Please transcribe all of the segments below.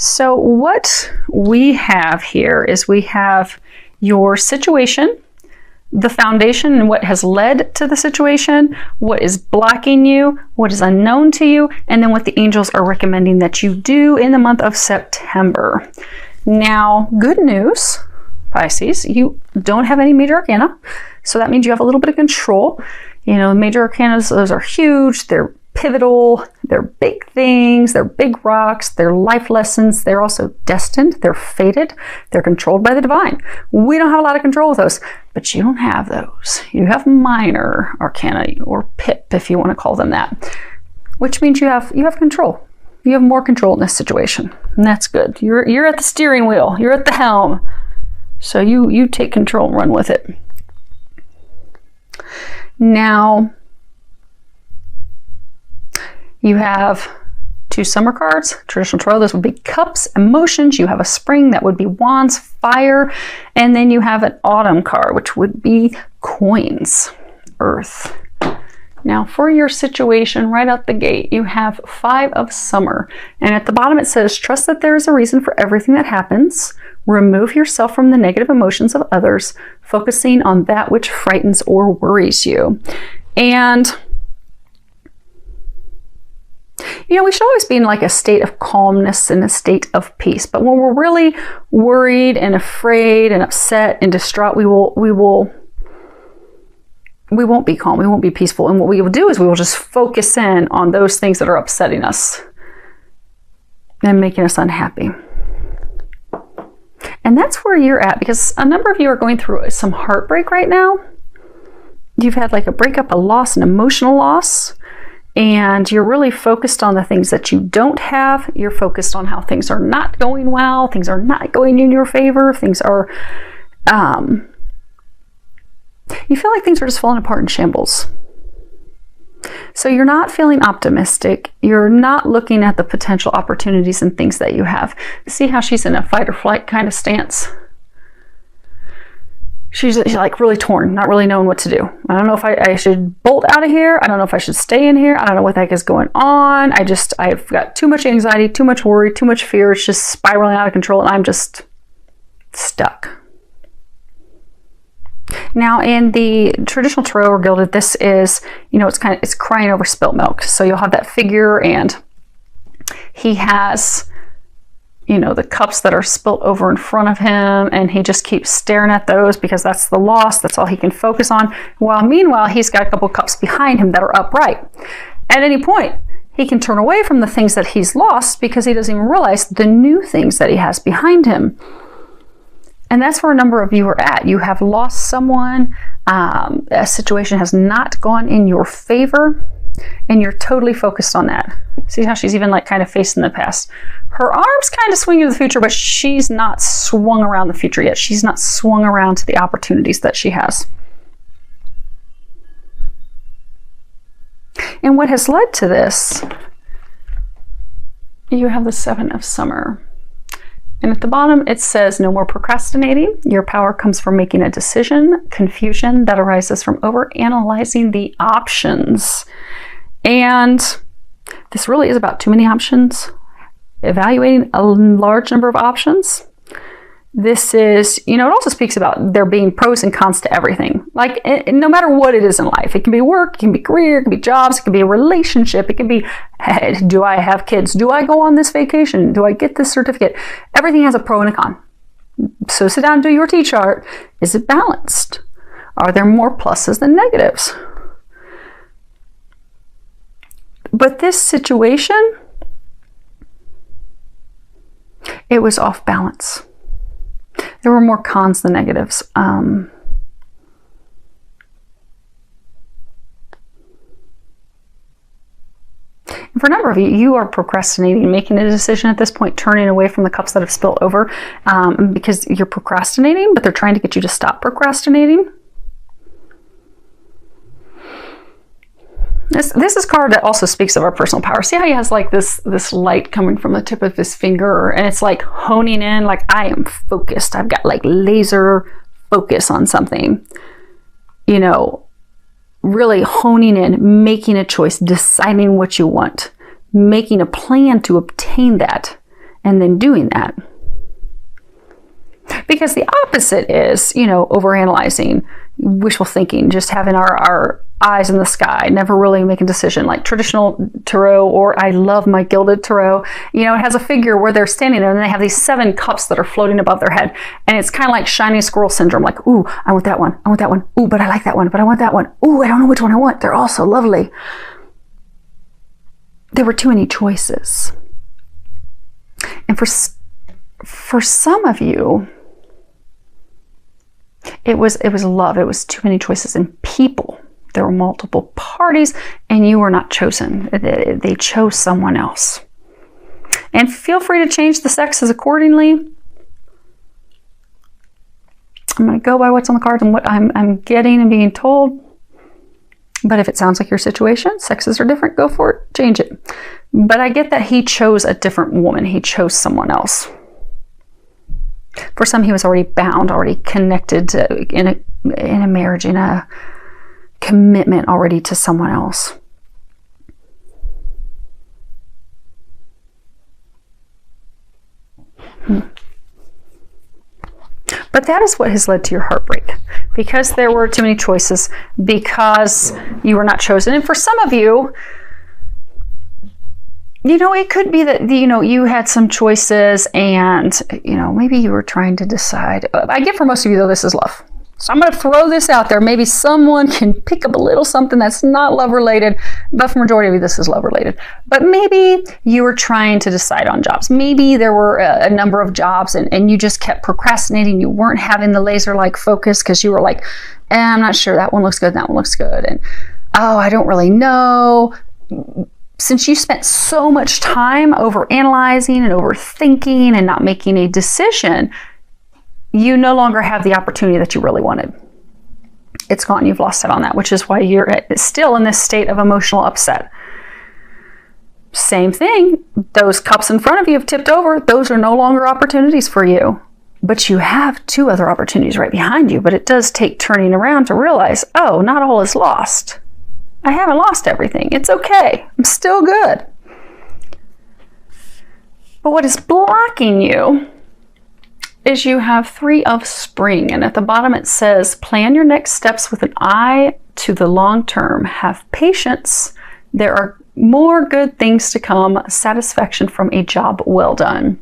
So what we have here is we have your situation, the foundation and what has led to the situation, what is blocking you, what is unknown to you, and then what the angels are recommending that you do in the month of September. Now, good news, Pisces, you don't have any major arcana, so that means you have a little bit of control. You know, major arcana, those are huge, they're pivotal, they're big things, they're big rocks, they're life lessons, they're also destined, they're fated, they're controlled by the divine. We don't have a lot of control with those, but you don't have those. You have minor arcana, or PIP if you want to call them that, which means you have control. You have more control in this situation, and that's good. You're at the steering wheel, you're at the helm, so you take control and run with it. Now, you have 2 summer cards, traditional tarot. Those would be cups, emotions. You have a spring, that would be wands, fire. And then you have an autumn card, which would be coins, earth. Now for your situation right out the gate, you have 5 of summer. And at the bottom it says, trust that there is a reason for everything that happens. Remove yourself from the negative emotions of others, focusing on that which frightens or worries you. And you know, we should always be in like a state of calmness and a state of peace. But when we're really worried and afraid and upset and distraught, we won't be calm. We won't be peaceful. And what we will do is we will just focus in on those things that are upsetting us and making us unhappy. And that's where you're at, because a number of you are going through some heartbreak right now. You've had like a breakup, a loss, an emotional loss. And you're really focused on the things that you don't have. You're focused on how things are not going well. Things are not going in your favor. Things are, you feel like things are just falling apart in shambles. So you're not feeling optimistic. You're not looking at the potential opportunities and things that you have. See how she's in a fight or flight kind of stance? She's like really torn, not really knowing what to do. I don't know if I should bolt out of here. I don't know if I should stay in here. I don't know what the heck is going on. I've got too much anxiety, too much worry, too much fear. It's just spiraling out of control and I'm just stuck. Now in the traditional tarot or gilded, this is, you know, it's crying over spilt milk. So you'll have that figure and he has, you know, the cups that are spilt over in front of him, and he just keeps staring at those because that's the loss. That's all he can focus on. While meanwhile, he's got a couple cups behind him that are upright. At any point, he can turn away from the things that he's lost because he doesn't even realize the new things that he has behind him. And that's where a number of you are at. You have lost someone. A situation has not gone in your favor, and you're totally focused on that. See how she's even like kind of facing the past. Her arm's kind of swinging to the future, but she's not swung around the future yet. She's not swung around to the opportunities that she has. And what has led to this, you have the 7 of summer. And at the bottom, it says, no more procrastinating. Your power comes from making a decision. Confusion that arises from overanalyzing the options. And this really is about too many options. Evaluating a large number of options. This is, you know, it also speaks about there being pros and cons to everything. Like, no matter what it is in life, it can be work, it can be career, it can be jobs, it can be a relationship, it can be, hey, do I have kids? Do I go on this vacation? Do I get this certificate? Everything has a pro and a con. So sit down and do your T-chart. Is it balanced? Are there more pluses than negatives? But this situation, it was off balance. There were more cons than negatives. For a number of you, you are procrastinating, making a decision at this point, turning away from the cups that have spilled over because you're procrastinating, but they're trying to get you to stop procrastinating. This is a card that also speaks of our personal power. See how he has like this light coming from the tip of his finger, and it's like honing in, like I am focused. I've got like laser focus on something. You know, really honing in, making a choice, deciding what you want, making a plan to obtain that, and then doing that. Because the opposite is, overanalyzing, wishful thinking, just having our eyes in the sky, never really making a decision, like traditional tarot, or I love my gilded tarot. It has a figure where they're standing there and they have these 7 cups that are floating above their head. And it's kind of like shiny squirrel syndrome, like, ooh, I want that one. I want that one. Ooh, but I like that one, but I want that one. Ooh, I don't know which one I want. They're all so lovely. There were too many choices. And for some of you, it was love. It was too many choices in people. There were multiple parties, and you were not chosen. They chose someone else. And feel free to change the sexes accordingly. I'm going to go by what's on the cards and what I'm getting and being told. But if it sounds like your situation, sexes are different, go for it, change it. But I get that he chose a different woman. He chose someone else. For some, he was already bound, already connected in a marriage, in a commitment already to someone else. But that is what has led to your heartbreak, because there were too many choices, because you were not chosen. And for some of you, it could be that, you had some choices and, maybe you were trying to decide. I get for most of you, though, this is love. So I'm going to throw this out there. Maybe someone can pick up a little something that's not love related, but for majority of you, this is love related. But maybe you were trying to decide on jobs. Maybe there were a number of jobs and you just kept procrastinating. You weren't having the laser-like focus because you were like, I'm not sure, that one looks good, that one looks good. And, I don't really know. Since you spent so much time over analyzing and overthinking and not making a decision, you no longer have the opportunity that you really wanted. It's gone. You've lost out on that, which is why you're still in this state of emotional upset. Same thing. Those cups in front of you have tipped over. Those are no longer opportunities for you. But you have 2 other opportunities right behind you. But it does take turning around to realize, not all is lost. I haven't lost everything. It's okay. I'm still good. But what is blocking you is you have 3 of spring, and at the bottom it says, plan your next steps with an eye to the long term. Have patience. There are more good things to come. Satisfaction from a job well done.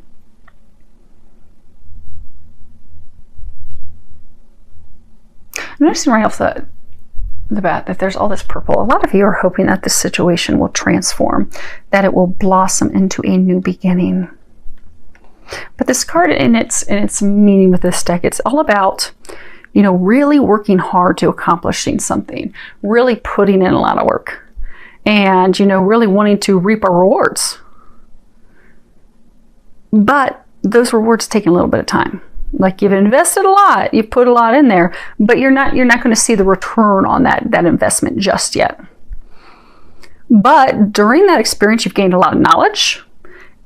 I'm noticing right off the bat that there's all this purple. A lot of you are hoping that this situation will transform, that it will blossom into a new beginning. But this card in its meaning with this deck, it's all about, really working hard to accomplishing something, really putting in a lot of work, and, really wanting to reap our rewards. But those rewards take a little bit of time. Like, you've invested a lot, you've put a lot in there, but you're not going to see the return on that investment just yet. But during that experience, you've gained a lot of knowledge.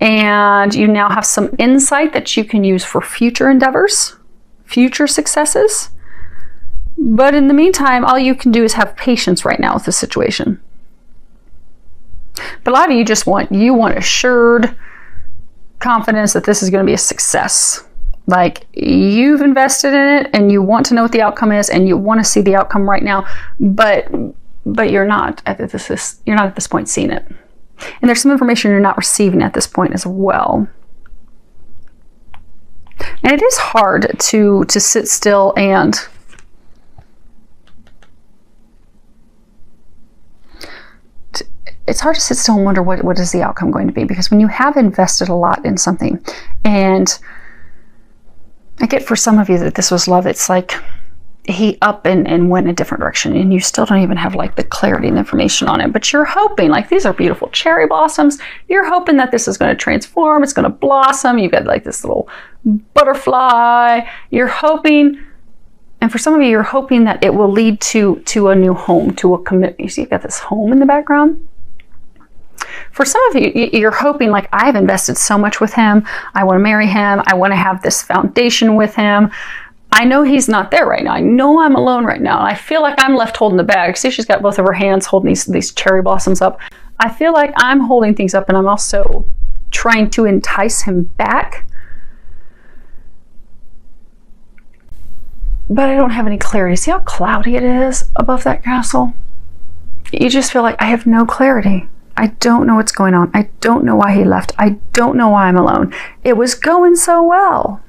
And you now have some insight that you can use for future endeavors, future successes. But in the meantime, all you can do is have patience right now with the situation. But a lot of you just want assured confidence that this is going to be a success. Like, you've invested in it and you want to know what the outcome is and you want to see the outcome right now, but you're not at this point seeing it. And there's some information you're not receiving at this point as well. And it is hard to sit still and it's hard to sit still and wonder what is the outcome going to be, because when you have invested a lot in something, and I get for some of you that this was love, it's like he up and went in a different direction and you still don't even have like the clarity and information on it, but you're hoping, like, these are beautiful cherry blossoms, you're hoping that this is going to transform, it's going to blossom, you've got like this little butterfly, you're hoping, and for some of you, you're hoping that it will lead to a new home, to a commitment. You see, you've got this home in the background. For some of you, you're hoping, like, I've invested so much with him, I want to marry him, I want to have this foundation with him. I know he's not there right now. I know I'm alone right now. And I feel like I'm left holding the bag. See, she's got both of her hands holding these cherry blossoms up. I feel like I'm holding things up, and I'm also trying to entice him back. But I don't have any clarity. See how cloudy it is above that castle? You just feel like I have no clarity. I don't know what's going on. I don't know why he left. I don't know why I'm alone. It was going so well.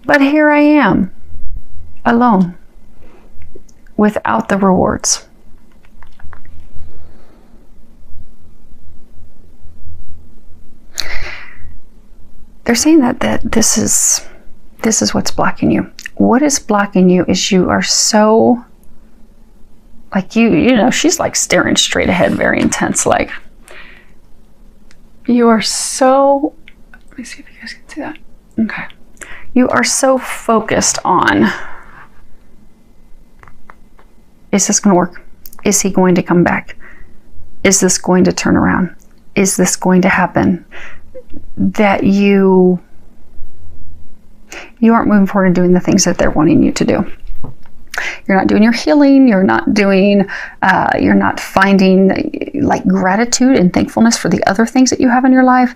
But here I am, alone, without the rewards. They're saying that this is what's blocking you. What is blocking you is you are so, like you know, she's like staring straight ahead, very intense. Like you are so, let me see if you guys can see that. Okay. You are so focused on, is this going to work? Is he going to come back? Is this going to turn around? Is this going to happen? That you aren't moving forward and doing the things that they're wanting you to do. You're not doing your healing. You're not doing, you're not finding like gratitude and thankfulness for the other things that you have in your life.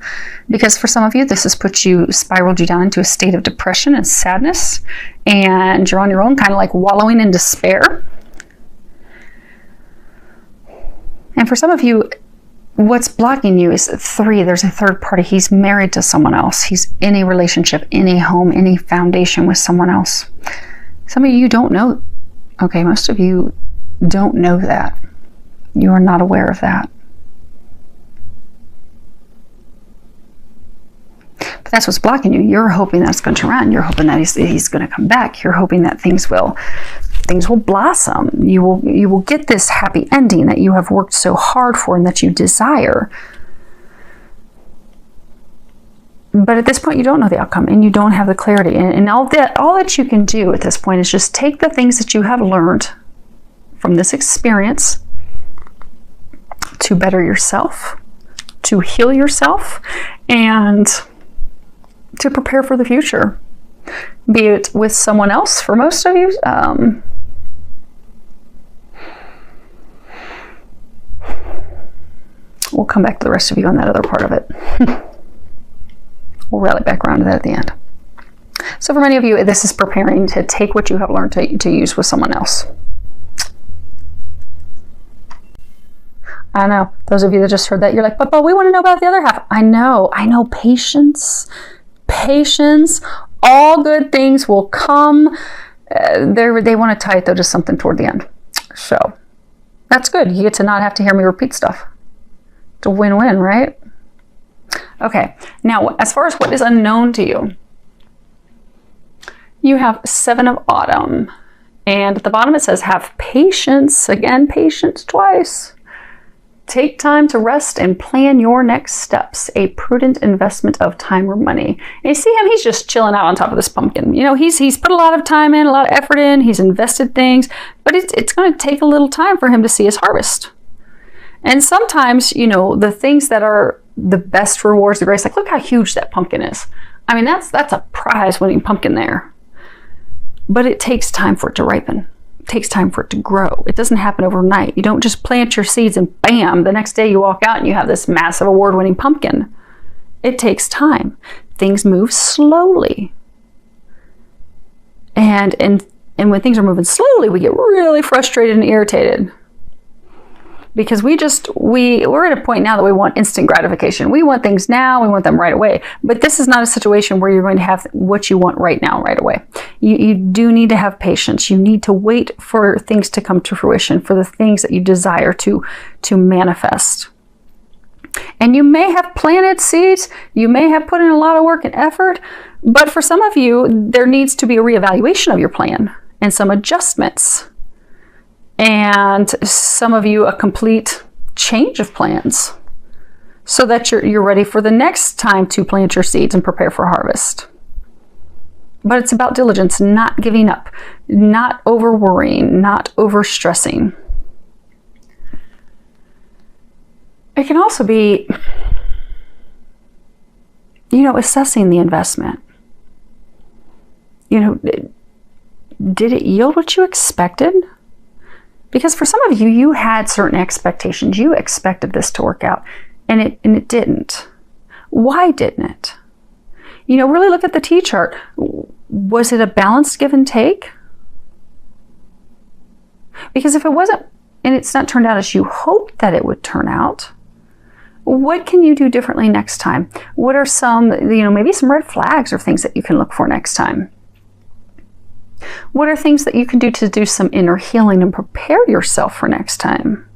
Because for some of you, this has spiraled you down into a state of depression and sadness. And you're on your own, kind of like wallowing in despair. And for some of you, what's blocking you is 3. There's a third party. He's married to someone else. He's in a relationship, in a home, in a foundation with someone else. Some of you don't know. Okay, most of you don't know that. You are not aware of that. But that's what's blocking you. You're hoping that's going to turn around. You're hoping that he's going to come back. You're hoping that things will blossom. You will get this happy ending that you have worked so hard for and that you desire. But at this point, you don't know the outcome and you don't have the clarity. And all that you can do at this point is just take the things that you have learned from this experience to better yourself, to heal yourself, and to prepare for the future. Be it with someone else for most of you. We'll come back to the rest of you on that other part of it. We'll rally back around to that at the end. So for many of you, this is preparing to take what you have learned to use with someone else. I know. Those of you that just heard that, you're like, but we want to know about the other half. I know. Patience. Patience. All good things will come. They want to tie it, though, to something toward the end. So that's good. You get to not have to hear me repeat stuff. It's a win-win, right? Okay. Now, as far as what is unknown to you, you have 7 of Autumn. And at the bottom it says, have patience. Again, patience twice. Take time to rest and plan your next steps. A prudent investment of time or money. And you see him, he's just chilling out on top of this pumpkin. You know, he's put a lot of time in, a lot of effort in, he's invested things, but it's going to take a little time for him to see his harvest. And sometimes, you know, the things that are the best rewards, the greatest, like look how huge that pumpkin is. I mean, that's a prize-winning pumpkin there. But it takes time for it to ripen. It takes time for it to grow. It doesn't happen overnight. You don't just plant your seeds and bam, the next day you walk out and you have this massive award-winning pumpkin. It takes time. Things move slowly. And when things are moving slowly, we get really frustrated and irritated. Because we're at a point now that we want instant gratification. We want things now, we want them right away. But this is not a situation where you're going to have what you want right now, right away. You do need to have patience. You need to wait for things to come to fruition, for the things that you desire to manifest. And you may have planted seeds, you may have put in a lot of work and effort, but for some of you, there needs to be a reevaluation of your plan and some adjustments. And some of you, a complete change of plans so that you're ready for the next time to plant your seeds and prepare for harvest. But it's about diligence, not giving up, not over worrying, not over stressing. It can also be, you know, assessing the investment. You know, did it yield what you expected? Because for some of you, you had certain expectations. You expected this to work out, and it didn't. Why didn't it? Really look at the T chart. Was it a balanced give and take? Because if it wasn't, and it's not turned out as you hoped that it would turn out, what can you do differently next time? What are some, maybe some red flags or things that you can look for next time? What are things that you can do to do some inner healing and prepare yourself for next time?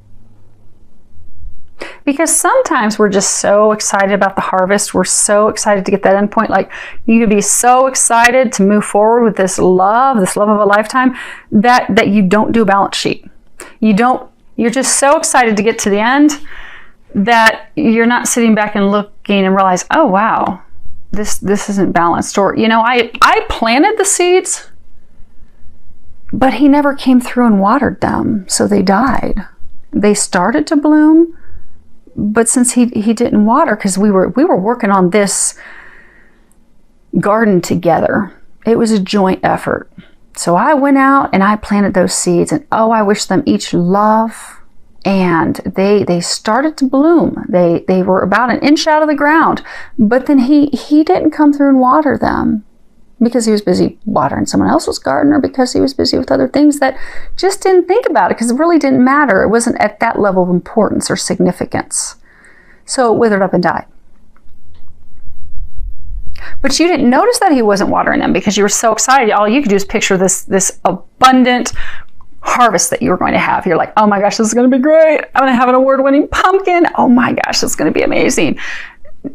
Because sometimes we're just so excited about the harvest. We're so excited to get that endpoint. Like, you could be so excited to move forward with this love of a lifetime, that you don't do a balance sheet. You're just so excited to get to the end that you're not sitting back and looking and realize, oh wow, this isn't balanced. Or, I planted the seeds, but he never came through and watered them, so they died. They started to bloom, but since he didn't water, because we were working on this garden together, it was a joint effort. So I went out and I planted those seeds, and I wish them each love, and they started to bloom. They were about an inch out of the ground, but then he didn't come through and water them because he was busy watering someone else's garden, or because he was busy with other things that just didn't think about it, because it really didn't matter. It wasn't at that level of importance or significance. So it withered up and died. But you didn't notice that he wasn't watering them because you were so excited. All you could do is picture this abundant harvest that you were going to have. You're like, oh my gosh, this is going to be great. I'm going to have an award-winning pumpkin. Oh my gosh, this is going to be amazing.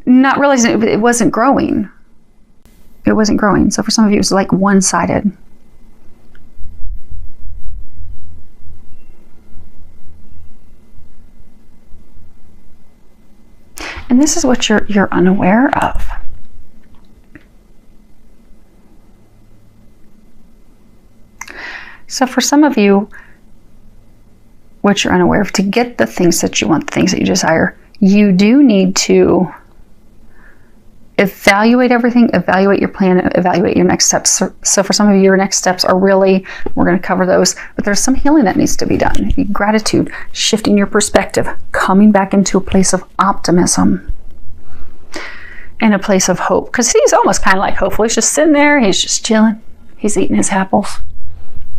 Not realizing it wasn't growing. It wasn't growing. So for some of you, it was like one-sided. And this is what you're unaware of. So for some of you, what you're unaware of, to get the things that you want, the things that you desire, you do need to evaluate everything, evaluate your plan, evaluate your next steps. So for some of you, your next steps are really, we're going to cover those, but there's some healing that needs to be done. Gratitude, shifting your perspective, coming back into a place of optimism and a place of hope. Because he's almost kind of like hopeful. He's just sitting there, he's just chilling, he's eating his apples.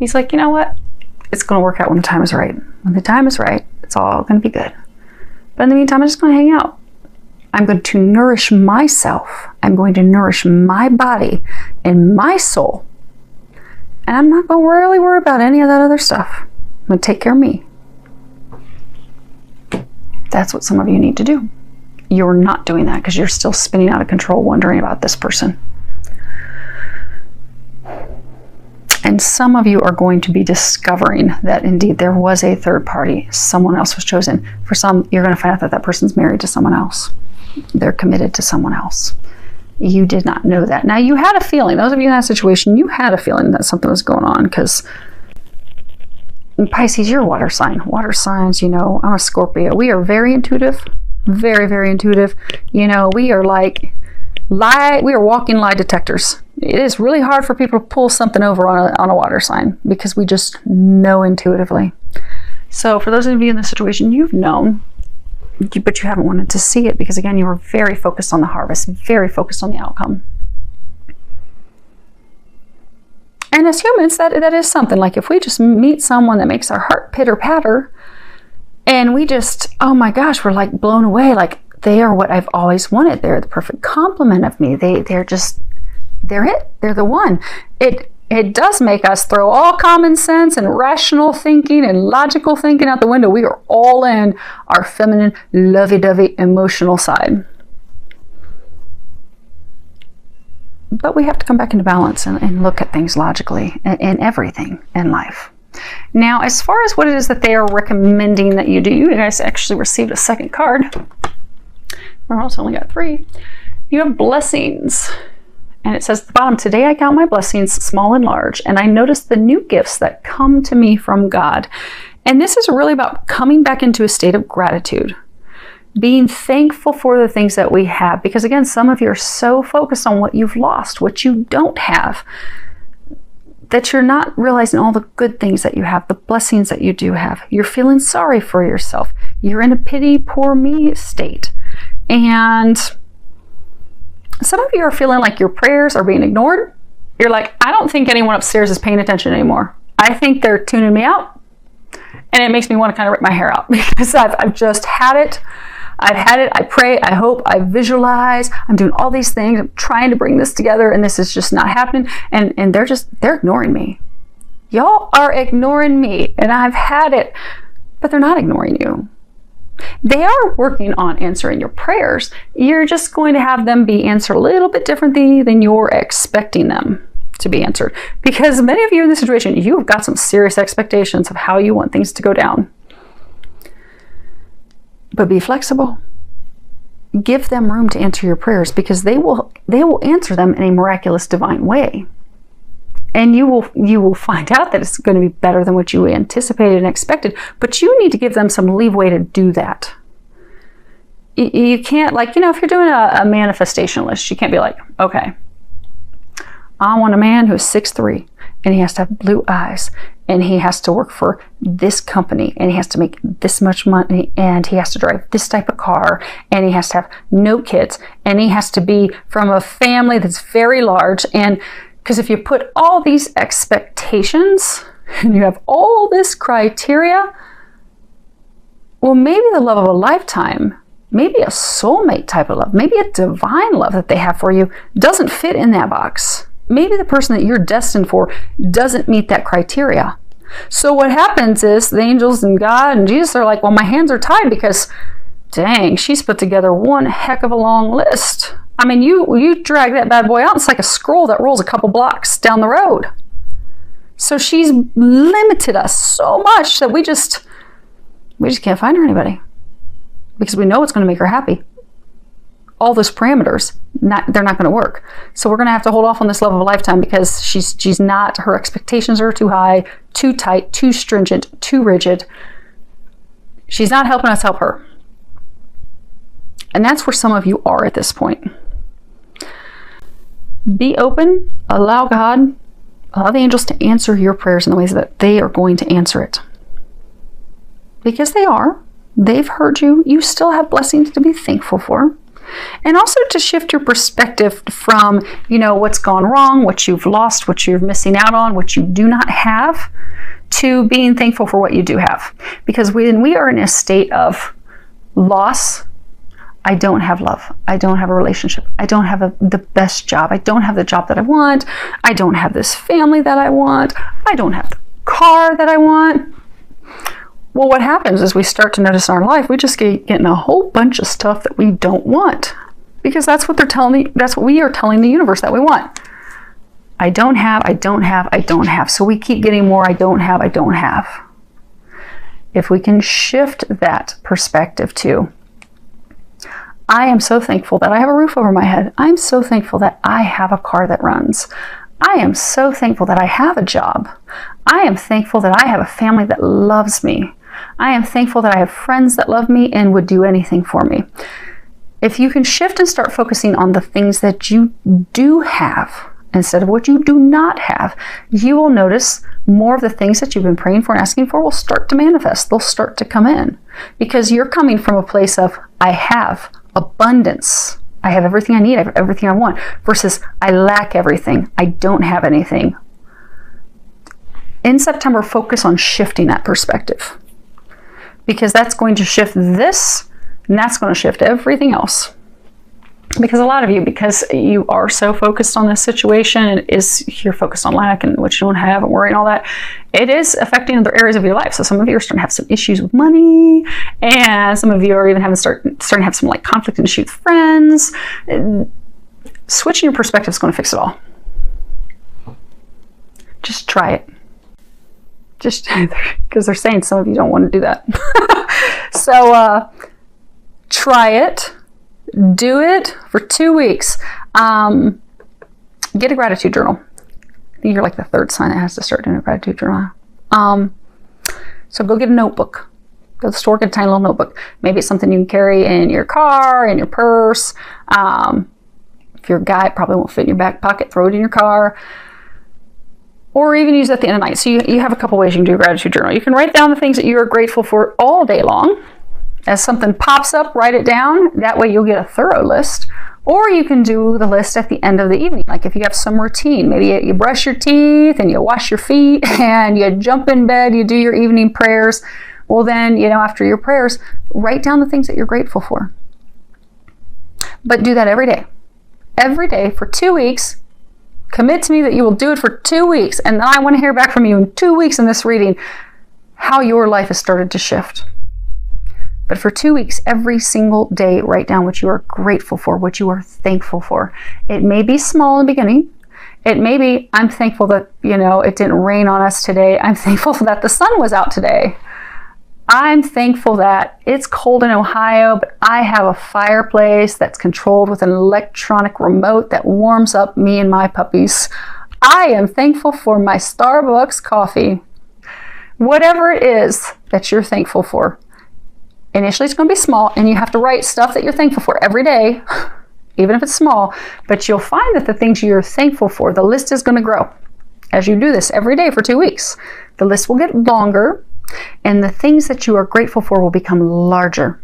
He's like, you know what? It's going to work out when the time is right. When the time is right, it's all going to be good. But in the meantime, I'm just going to hang out. I'm going to nourish myself. I'm going to nourish my body and my soul. And I'm not going to really worry about any of that other stuff. I'm going to take care of me. That's what some of you need to do. You're not doing that because you're still spinning out of control, wondering about this person. And some of you are going to be discovering that indeed there was a third party. Someone else was chosen. For some, you're going to find out that that person's married to someone else. They're committed to someone else. You did not know that. Now, you had a feeling. Those of you in that situation, you had a feeling that something was going on, because in Pisces, you're a water sign. Water signs, I'm a Scorpio. We are very intuitive. Very, very intuitive. We are like we are walking lie detectors. It is really hard for people to pull something over on a water sign because we just know intuitively. So for those of you in this situation, you've known, but you haven't wanted to see it because, again, you were very focused on the harvest, very focused on the outcome. And as humans, that is something. Like, if we just meet someone that makes our heart pitter patter, and we just, oh my gosh, we're like blown away. Like, they are what I've always wanted. They're the perfect complement of me. They're it. They're the one. It does make us throw all common sense and rational thinking and logical thinking out the window. We are all in our feminine, lovey-dovey, emotional side. But we have to come back into balance and look at things logically in everything in life. Now, as far as what it is that they are recommending that you do, you guys actually received a second card. We also only got 3. You have blessings. And it says at the bottom, today I count my blessings, small and large, and I notice the new gifts that come to me from God. And this is really about coming back into a state of gratitude, being thankful for the things that we have. Because again, some of you are so focused on what you've lost, what you don't have, that you're not realizing all the good things that you have, the blessings that you do have. You're feeling sorry for yourself. You're in a pity, poor me state. And Some of you are feeling like your prayers are being ignored. You're like, I don't think anyone upstairs is paying attention anymore. I think they're tuning me out. And it makes me want to kind of rip my hair out because I've just had it. I've had it. I pray, I hope, I visualize. I'm doing all these things. I'm trying to bring this together, and this is just not happening. And they're ignoring me. Y'all are ignoring me, and I've had it, but they're not ignoring you. They are working on answering your prayers. You're just going to have them be answered a little bit differently than you're expecting them to be answered. Because many of you in this situation, you've got some serious expectations of how you want things to go down. But be flexible. Give them room to answer your prayers, because they will answer them in a miraculous divine way. And you will find out that it's going to be better than what you anticipated and expected. But you need to give them some leeway to do that. You can't, like, if you're doing a manifestation list, you can't be like, okay, I want a man who's 6'3", and he has to have blue eyes, and he has to work for this company, and he has to make this much money, and he has to drive this type of car, and he has to have no kids, and he has to be from a family that's very large. And because if you put all these expectations and you have all this criteria, well, maybe the love of a lifetime, maybe a soulmate type of love, maybe a divine love that they have for you doesn't fit in that box. Maybe the person that you're destined for doesn't meet that criteria. So what happens is the angels and God and Jesus are like, well, my hands are tied because, dang, she's put together one heck of a long list. I mean, you drag that bad boy out, it's like a scroll that rolls a couple blocks down the road. So she's limited us so much that we just can't find her anybody, because we know it's going to make her happy. All those parameters, they're not going to work. So we're going to have to hold off on this love of a lifetime, because she's not, her expectations are too high, too tight, too stringent, too rigid. She's not helping us help her. And that's where some of you are at this point. Be open, allow God, allow the angels to answer your prayers in the ways that they are going to answer it. Because they are. They've heard you. You still have blessings to be thankful for. And also to shift your perspective from, what's gone wrong, what you've lost, what you're missing out on, what you do not have, to being thankful for what you do have. Because when we are in a state of loss, I don't have love. I don't have a relationship. I don't have the best job. I don't have the job that I want. I don't have this family that I want. I don't have the car that I want. Well, what happens is we start to notice in our life, we just getting a whole bunch of stuff that we don't want, because that's what they're telling me. That's what we are telling the universe that we want. I don't have, I don't have, I don't have. So we keep getting more I don't have, I don't have. If we can shift that perspective to, I am so thankful that I have a roof over my head. I'm so thankful that I have a car that runs. I am so thankful that I have a job. I am thankful that I have a family that loves me. I am thankful that I have friends that love me and would do anything for me. If you can shift and start focusing on the things that you do have instead of what you do not have, you will notice more of the things that you've been praying for and asking for will start to manifest. They'll start to come in, because you're coming from a place of, I have abundance. I have everything I need. I have everything I want, versus I lack everything. I don't have anything. In September, focus on shifting that perspective, because that's going to shift this, and that's going to shift everything else. Because a lot of you, because you are so focused on this situation, and you're focused on lack and what you don't have and worry and all that, it is affecting other areas of your life. So some of you are starting to have some issues with money, and some of you are even starting to have some conflict and issues with friends. Switching your perspective is going to fix it all. Just try it. Just because they're saying some of you don't want to do that. So try it. Do it for 2 weeks. Get a gratitude journal. I think you're like the third sign that has to start doing a gratitude journal. So go get a notebook. Go to the store, get a tiny little notebook. Maybe it's something you can carry in your car, in your purse. If you're a guy, it probably won't fit in your back pocket. Throw it in your car. Or even use it at the end of the night. So you have a couple ways you can do a gratitude journal. You can write down the things that you are grateful for all day long. As something pops up, write it down. That way you'll get a thorough list. Or you can do the list at the end of the evening. Like if you have some routine, maybe you brush your teeth and you wash your feet and you jump in bed, you do your evening prayers. Well then, after your prayers, write down the things that you're grateful for. But do that every day. Every day for 2 weeks. Commit to me that you will do it for 2 weeks. And then I want to hear back from you in 2 weeks in this reading how your life has started to shift. But for 2 weeks, every single day, write down what you are grateful for, what you are thankful for. It may be small in the beginning. It may be, I'm thankful that, it didn't rain on us today. I'm thankful that the sun was out today. I'm thankful that it's cold in Ohio, but I have a fireplace that's controlled with an electronic remote that warms up me and my puppies. I am thankful for my Starbucks coffee. Whatever it is that you're thankful for. Initially, it's going to be small, and you have to write stuff that you're thankful for every day, even if it's small. But you'll find that the things you're thankful for, the list is going to grow. As you do this every day for 2 weeks, the list will get longer, and the things that you are grateful for will become larger.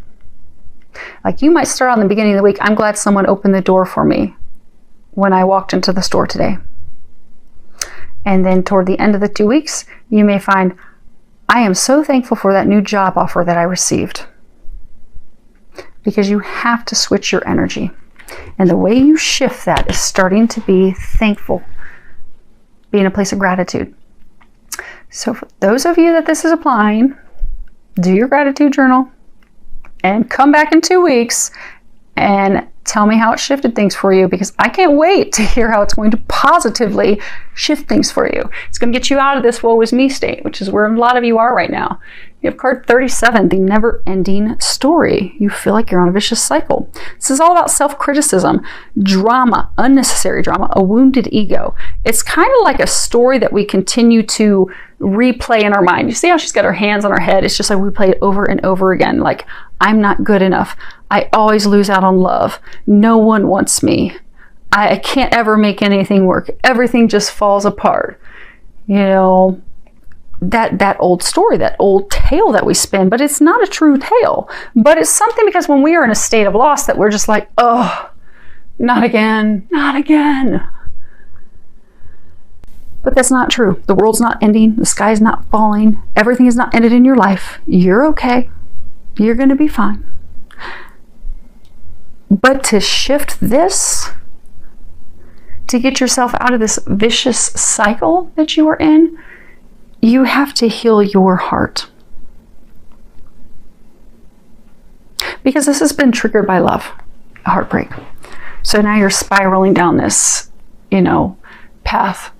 Like you might start on the beginning of the week, I'm glad someone opened the door for me when I walked into the store today. And then toward the end of the 2 weeks, you may find, I am so thankful for that new job offer that I received. Because you have to switch your energy. And the way you shift that is starting to be thankful. Be in a place of gratitude. So for those of you that this is applying, do your gratitude journal and come back in 2 weeks and tell me how it shifted things for you, because I can't wait to hear how it's going to positively shift things for you. It's going to get you out of this woe is me state, which is where a lot of you are right now. You have card 37, the never-ending story. You feel like you're on a vicious cycle. This is all about self-criticism, drama, unnecessary drama, a wounded ego. It's kind of like a story that we continue to replay in our mind. You see how she's got her hands on her head? It's just like we play it over and over again. Like, I'm not good enough. I always lose out on love. No one wants me. I can't ever make anything work. Everything just falls apart. That old story, that old tale that we spin, but it's not a true tale. But it's something, because when we are in a state of loss that we're just like, oh, not again, not again. But that's not true. The world's not ending. The sky's not falling. Everything is not ended in your life. You're okay. You're going to be fine. But to shift this, to get yourself out of this vicious cycle that you are in, you have to heal your heart. Because this has been triggered by love, heartbreak. So now you're spiraling down this, path.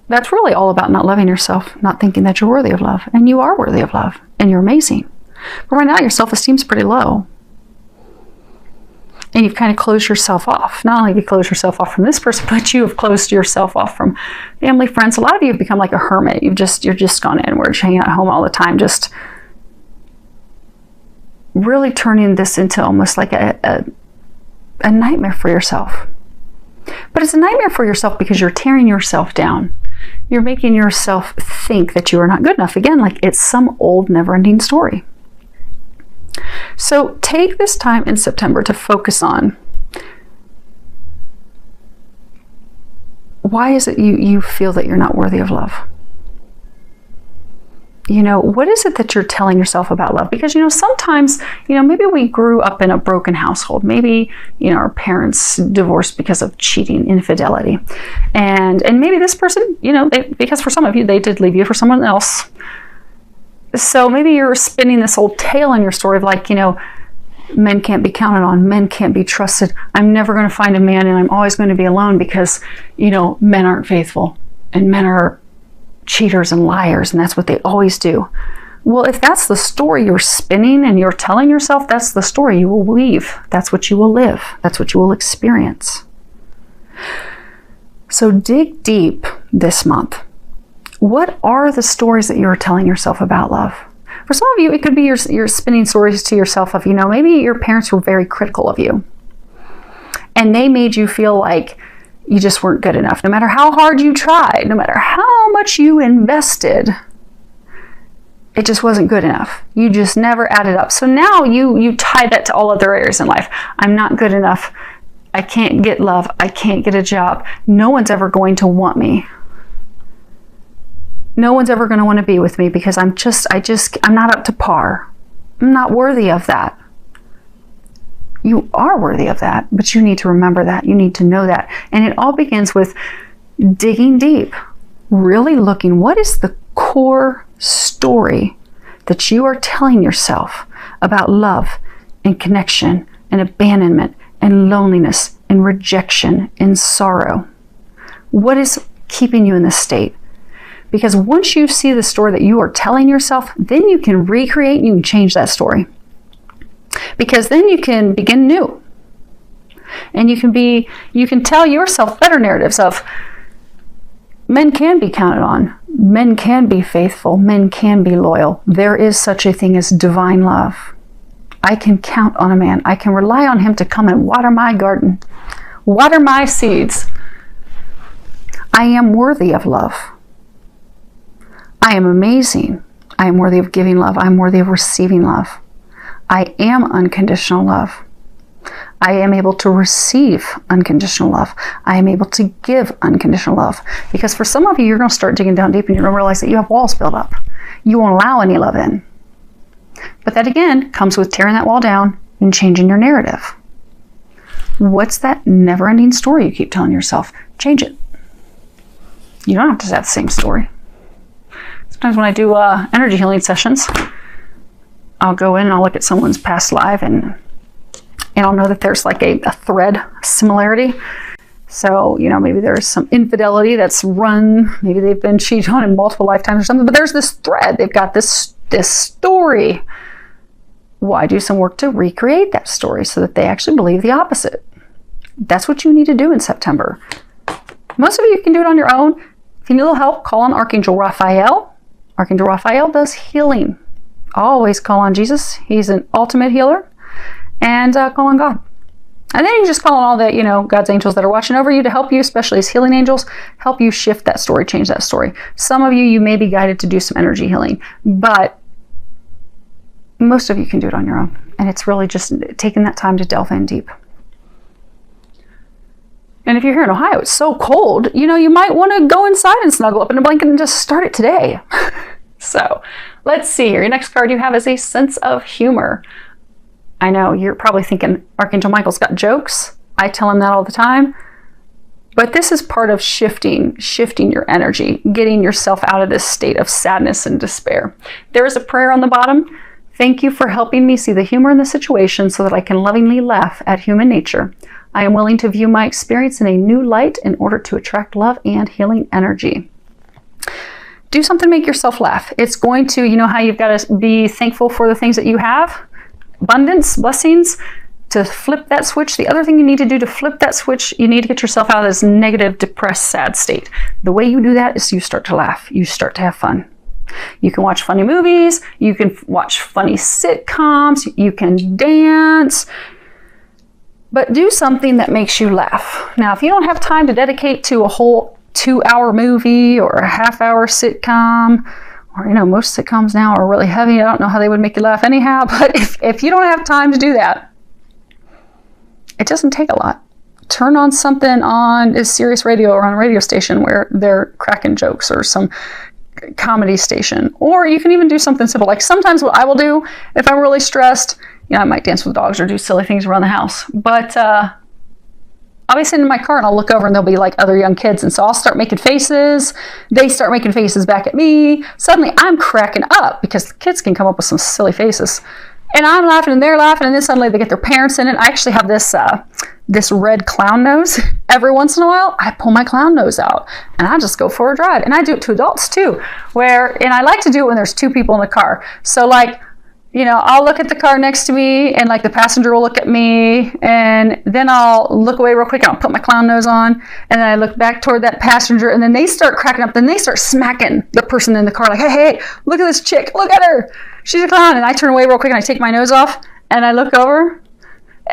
That's really all about not loving yourself, not thinking that you're worthy of love. And you are worthy of love, and you're amazing. But right now, your self-esteem's pretty low. And you've kind of closed yourself off. Not only have you closed yourself off from this person, but you have closed yourself off from family, friends. A lot of you have become like a hermit. You're just gone inward, hanging out at home all the time, just really turning this into almost like a nightmare for yourself. But it's a nightmare for yourself because you're tearing yourself down. You're making yourself think that you are not good enough. Again, like it's some old never-ending story. So take this time in September to focus on, why is it you feel that you're not worthy of love? What is it that you're telling yourself about love? Because, sometimes, maybe we grew up in a broken household. Maybe, our parents divorced because of cheating, infidelity. And maybe this person, because for some of you, they did leave you for someone else. So maybe you're spinning this old tale in your story of like, men can't be counted on, men can't be trusted. I'm never going to find a man, and I'm always going to be alone because, men aren't faithful and men are cheaters and liars, and that's what they always do. Well, if that's the story you're spinning and you're telling yourself, that's the story you will weave. That's what you will live. That's what you will experience. So dig deep this month. What are the stories that you're telling yourself about love? For some of you, it could be you're spinning stories to yourself of, maybe your parents were very critical of you. And they made you feel like you just weren't good enough. No matter how hard you tried, no matter how much you invested, it just wasn't good enough. You just never added up. So now you tie that to all other areas in life. I'm not good enough. I can't get love. I can't get a job. No one's ever going to want me. No one's ever going to want to be with me because I'm not up to par. I'm not worthy of that. You are worthy of that, but you need to remember that. You need to know that. And it all begins with digging deep, really looking, what is the core story that you are telling yourself about love and connection and abandonment and loneliness and rejection and sorrow? What is keeping you in this state? Because once you see the story that you are telling yourself, then you can recreate and you can change that story. Because then you can begin new. And you can tell yourself better narratives of men can be counted on. Men can be faithful. Men can be loyal. There is such a thing as divine love. I can count on a man. I can rely on him to come and water my garden, water my seeds. I am worthy of love. I am amazing. I am worthy of giving love. I am worthy of receiving love. I am unconditional love. I am able to receive unconditional love. I am able to give unconditional love. Because for some of you, you're going to start digging down deep and you're going to realize that you have walls built up. You won't allow any love in. But that again comes with tearing that wall down and changing your narrative. What's that never-ending story you keep telling yourself? Change it. You don't have to have the same story. Sometimes when I do energy healing sessions, I'll go in and I'll look at someone's past life and I'll know that there's like a thread similarity. So, maybe there's some infidelity that's run, maybe they've been cheated on in multiple lifetimes or something, but there's this thread. They've got this story. Well, I do some work to recreate that story so that they actually believe the opposite. That's what you need to do in September. Most of you can do it on your own. If you need a little help, call on Archangel Raphael. Archangel Raphael does healing. Always call on Jesus. He's an ultimate healer. And call on God. And then you just call on all the, God's angels that are watching over you to help you, especially as healing angels, help you shift that story, change that story. Some of you may be guided to do some energy healing, but most of you can do it on your own. And it's really just taking that time to delve in deep. And if you're here in Ohio, it's so cold, you might want to go inside and snuggle up in a blanket and just start it today. So let's see here. Your next card you have is a sense of humor. I know you're probably thinking Archangel Michael's got jokes. I tell him that all the time. But this is part of shifting your energy, getting yourself out of this state of sadness and despair. There is a prayer on the bottom. Thank you for helping me see the humor in the situation so that I can lovingly laugh at human nature. I am willing to view my experience in a new light in order to attract love and healing energy. Do something to make yourself laugh. It's going to, how you've got to be thankful for the things that you have. Abundance, blessings, to flip that switch. The other thing you need to do to flip that switch, you need to get yourself out of this negative, depressed, sad state. The way you do that is you start to laugh. You start to have fun. You can watch funny movies. You can watch funny sitcoms. You can dance. But do something that makes you laugh. Now, if you don't have time to dedicate to a whole 2-hour movie or a half-hour sitcom, or most sitcoms now are really heavy. I don't know how they would make you laugh anyhow, but if you don't have time to do that, it doesn't take a lot. Turn on something on Sirius Radio or on a radio station where they're cracking jokes, or some comedy station. Or you can even do something simple. Like sometimes what I will do if I'm really stressed, I might dance with dogs or do silly things around the house. But I'll be sitting in my car and I'll look over and there'll be like other young kids. And so I'll start making faces. They start making faces back at me. Suddenly I'm cracking up because the kids can come up with some silly faces. And I'm laughing and they're laughing. And then suddenly they get their parents in it. I actually have this red clown nose. Every once in a while, I pull my clown nose out and I just go for a drive. And I do it to adults too. And I like to do it when there's 2 people in the car. So I'll look at the car next to me and the passenger will look at me, and then I'll look away real quick and I'll put my clown nose on, and then I look back toward that passenger, and then they start cracking up. Then they start smacking the person in the car like, hey, look at this chick. Look at her. She's a clown. And I turn away real quick and I take my nose off and I look over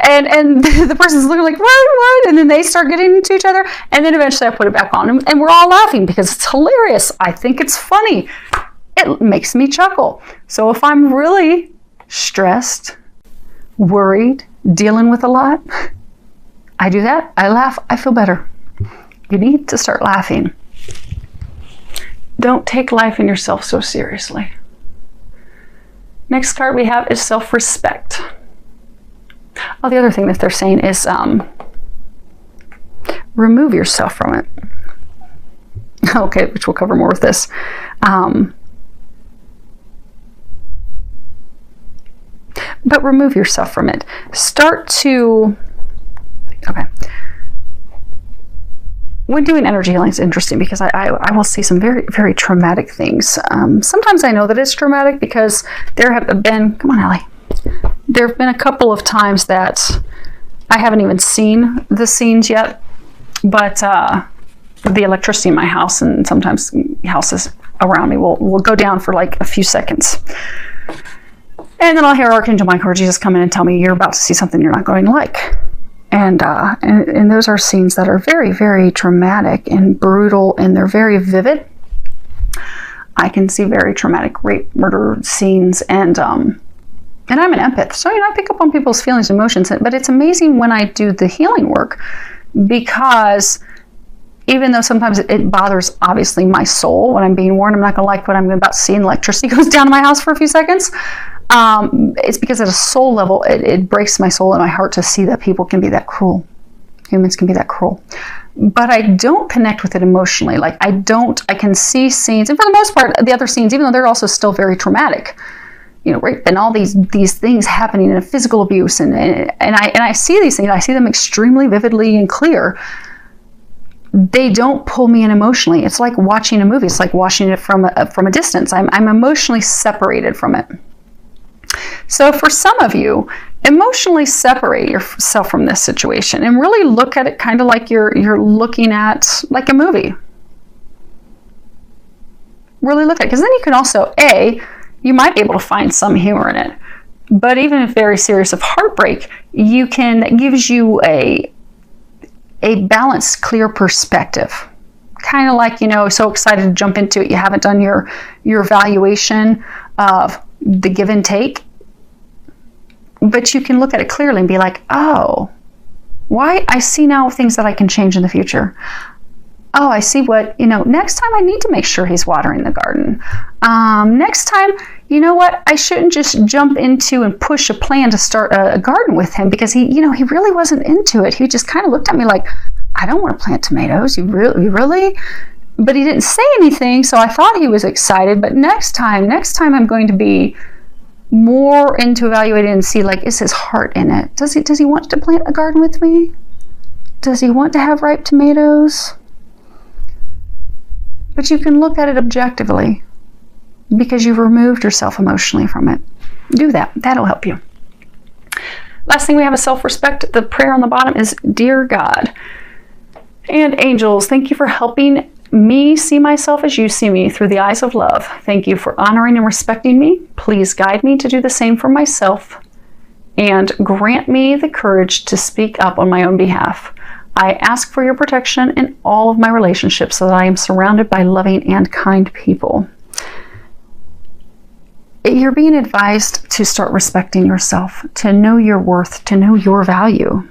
and the person's looking like, what? And then they start getting into each other, and then eventually I put it back on and we're all laughing because it's hilarious. I think it's funny. It makes me chuckle. So if I'm really stressed, worried, dealing with a lot, I do that. I laugh. I feel better. You need to start laughing. Don't take life and yourself so seriously. Next card we have is self-respect. Oh, the other thing that they're saying is remove yourself from it. Okay, which we'll cover more with this. But remove yourself from it. Start to, okay. When doing energy healing, it's interesting because I will see some very, very traumatic things. Sometimes I know that it's traumatic because there have been, come on, Allie. There have been a couple of times that I haven't even seen the scenes yet, but the electricity in my house and sometimes houses around me will go down for like a few seconds. And then I'll hear Archangel Michael or Jesus come in and tell me, you're about to see something you're not going to like. And those are scenes that are very, very traumatic and brutal, and they're very vivid. I can see very traumatic rape, murder scenes, and I'm an empath, so I pick up on people's feelings and emotions. But it's amazing when I do the healing work, because even though sometimes it bothers, obviously, my soul when I'm being warned I'm not going to like what I'm about to see, and electricity goes down in my house for a few seconds. It's because at a soul level, it breaks my soul and my heart to see that people can be that cruel. Humans can be that cruel. But I don't connect with it emotionally. Like I can see scenes, and for the most part, the other scenes, even though they're also still very traumatic, rape and all these things happening in a physical abuse, and I see these things, I see them extremely vividly and clear. They don't pull me in emotionally. It's like watching a movie. It's like watching it from a distance. I'm emotionally separated from it. So for some of you, emotionally separate yourself from this situation and really look at it kind of like you're looking at like a movie. Really look at it, because then you can also, you might be able to find some humor in it. But even if very serious of heartbreak, that gives you a balanced, clear perspective. Kind of like, so excited to jump into it, you haven't done your evaluation of the give and take. But you can look at it clearly and be like, oh, why? I see now things that I can change in the future. Oh, I see what, next time I need to make sure he's watering the garden. Next time, you know what? I shouldn't just jump into and push a plan to start a garden with him, because he really wasn't into it. He just kind of looked at me like, I don't want to plant tomatoes. You really? But he didn't say anything, so I thought he was excited. But next time I'm going to be more into evaluating and see, like, is his heart in it? Does he want to plant a garden with me? Does he want to have ripe tomatoes? But you can look at it objectively because you've removed yourself emotionally from it. Do that. That'll help you. Last thing we have is self-respect. The prayer on the bottom is, Dear God and angels, thank you for helping me see myself as you see me through the eyes of love. Thank you for honoring and respecting me. Please guide me to do the same for myself, and grant me the courage to speak up on my own behalf. I ask for your protection in all of my relationships so that I am surrounded by loving and kind people. You're being advised to start respecting yourself, to know your worth, to know your value.